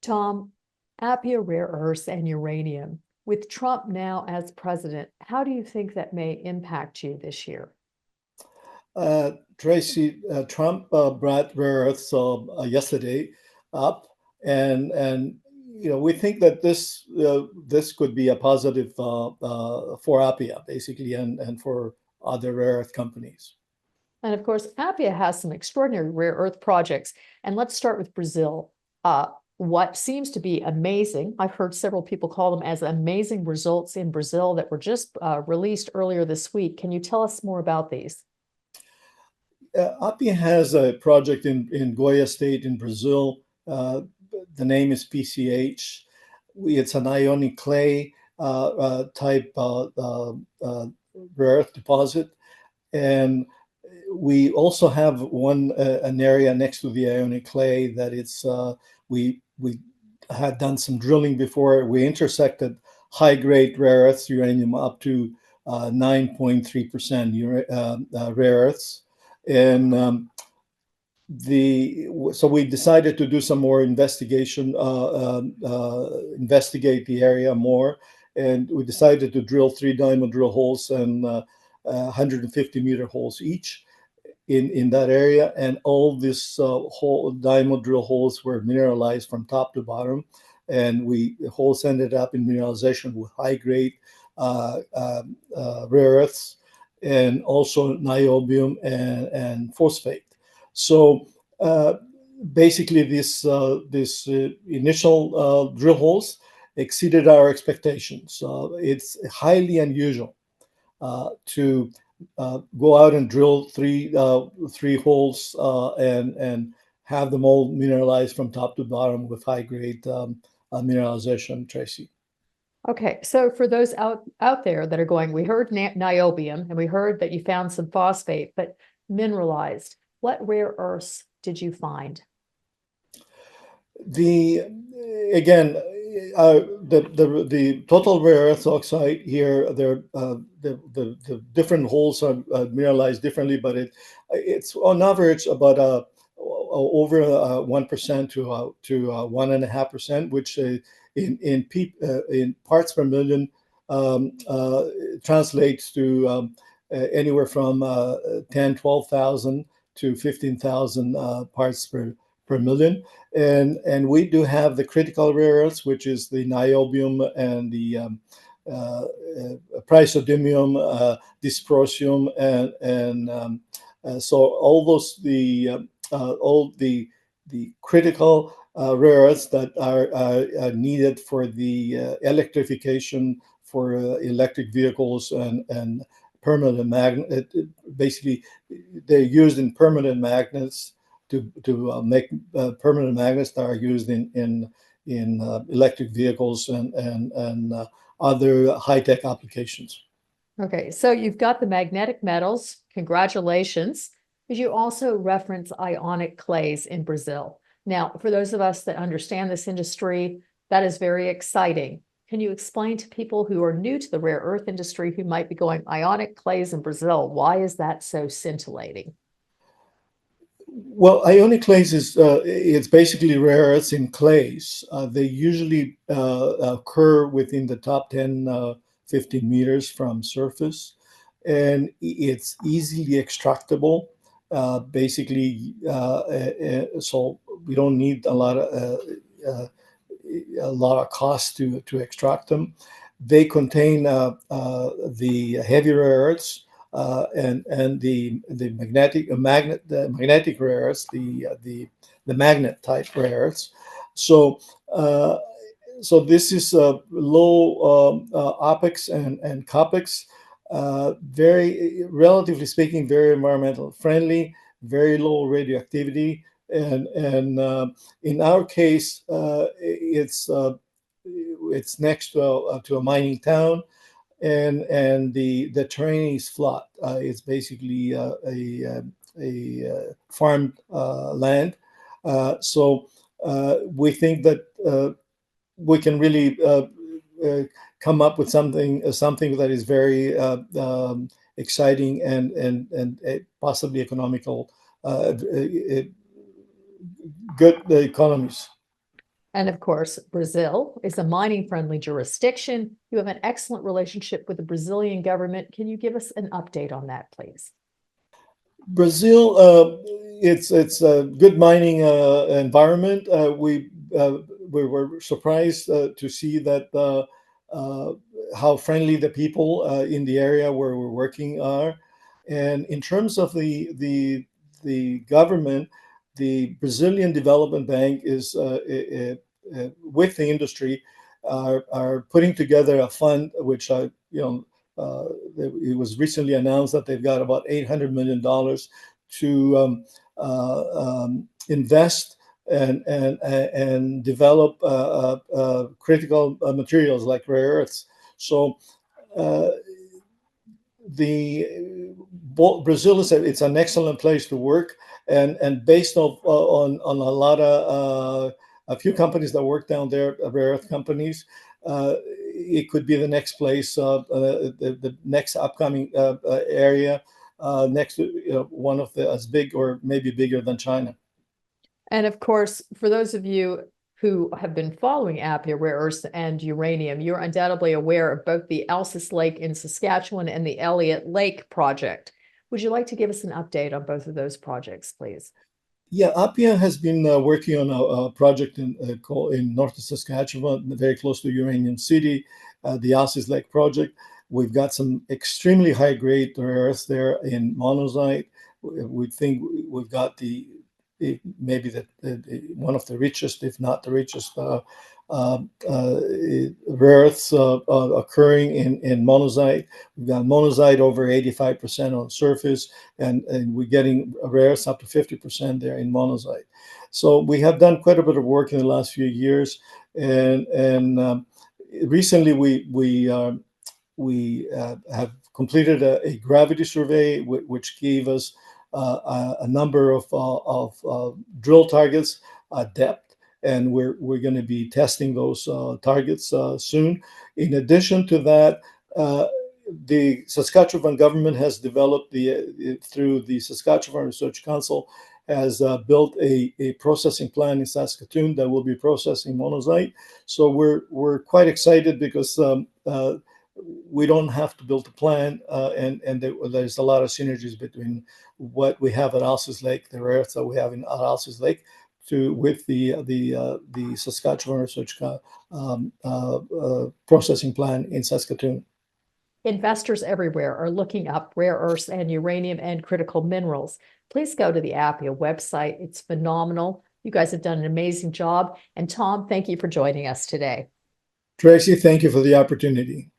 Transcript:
Tom, Appia rare earths and uranium. With Trump now as president, how do you think that may impact you this year? Tracy, Trump brought rare earths yesterday up, and we think that this could be a positive for Appia basically, and for other rare earth companies. And of course, Appia has some extraordinary rare earth projects. And let's start with Brazil. What seems to be amazing, I've heard several people call them as amazing results in Brazil that were just released earlier this week. Can you tell us more about these? Appia has a project in Goiás State in Brazil. The name is PCH. It's an ionic clay type rare earth deposit. And we also have an area next to the ionic clay that it's we had done some drilling before. We intersected high-grade rare earths, uranium up to 9.3% rare earths. And so we decided to do some more investigation, investigate the area more, and we decided to drill 3 diamond drill holes and 150-meter holes each in that area. And all this whole diamond drill holes were mineralized from top to bottom, and the holes ended up in mineralization with high-grade rare earths, and also niobium and phosphate. So basically, this initial drill holes exceeded our expectations. It's highly unusual to go out and drill three holes and have them all mineralized from top to bottom with high-grade mineralization, Tracy. Okay, so for those out there that are going, we heard niobium and we heard that you found some phosphate, but mineralized, what rare earths did you find? The total rare earth oxide here, the different holes are mineralized differently, but it's on average about over 1% to 1.5%, which in parts per million translates to anywhere from 10,000-12,000 to 15,000 parts per million. And we do have the critical rare earths, which is the niobium and the praseodymium, dysprosium, and so all those all the critical rare earths that are needed for the electrification for electric vehicles and permanent magnet. Basically, they're used in permanent magnets to make permanent magnets that are used in electric vehicles and other high-tech applications. Okay, so you've got the magnetic metals. Congratulations. But you also reference ionic clays in Brazil. Now, for those of us that understand this industry, that is very exciting. Can you explain to people who are new to the rare earth industry who might be going, ionic clays in Brazil, why is that so scintillating? Well, ionic clays it's basically rare earths in clays. They usually occur within the top 10, 15 meters from surface, and it's easily extractable. Basically, so we don't need a lot of cost to extract them. They contain the heavy rare earths and the magnetic rare earths, the magnet type rare earths. So this is low OPEX and COPEX. Very, relatively speaking, very environmental friendly, very low radioactivity, and in our case, it's next to a mining town, and the terrain is flat. It's basically a farmed land. So we think that we can really come up with something that is very exciting and possibly economical, good economies. And of course, Brazil is a mining-friendly jurisdiction. You have an excellent relationship with the Brazilian government. Can you give us an update on that, please? Brazil, it's a good mining environment. We were surprised to see that how friendly the people in the area where we're working are. And in terms of the government, the Brazilian Development Bank is with the industry are putting together a fund which it was recently announced that they've got about $800 million to invest and develop critical materials like rare earths. So Brazil it's an excellent place to work, and based on a lot of a few companies that work down there, rare earth companies. It could be the next place, the next upcoming area, next to one of the as big or maybe bigger than China. And of course, for those of you who have been following Appia rare earths and uranium, you're undoubtedly aware of both the Alces Lake in Saskatchewan and the Elliott Lake project. Would you like to give us an update on both of those projects, please? Yeah, Appia has been working on a project in north Saskatchewan, very close to Uranium City, the Alces Lake project. We've got some extremely high-grade rare earths there in monazite. We think we've got maybe one of the richest, if not the richest, rare earths occurring in monazite. We've got monazite over 85% on surface, and we're getting rare earths up to 50% there in monazite. So we have done quite a bit of work in the last few years, and recently we have completed a gravity survey, which gave us a number of drill targets at depth, and we're going to be testing those targets soon. In addition to that, the Saskatchewan government has developed through the Saskatchewan Research Council has built a processing plant in Saskatoon that will be processing monazite. So we're quite excited because we don't have to build a plant, and there's a lot of synergies between what we have at Alces Lake, the rare earths that we have in Alces Lake, with the Saskatchewan Research processing plant in Saskatoon. Investors everywhere are looking up rare earths and uranium and critical minerals. Please go to the Appia website. It's phenomenal. You guys have done an amazing job. And Tom, thank you for joining us today. Tracy, thank you for the opportunity.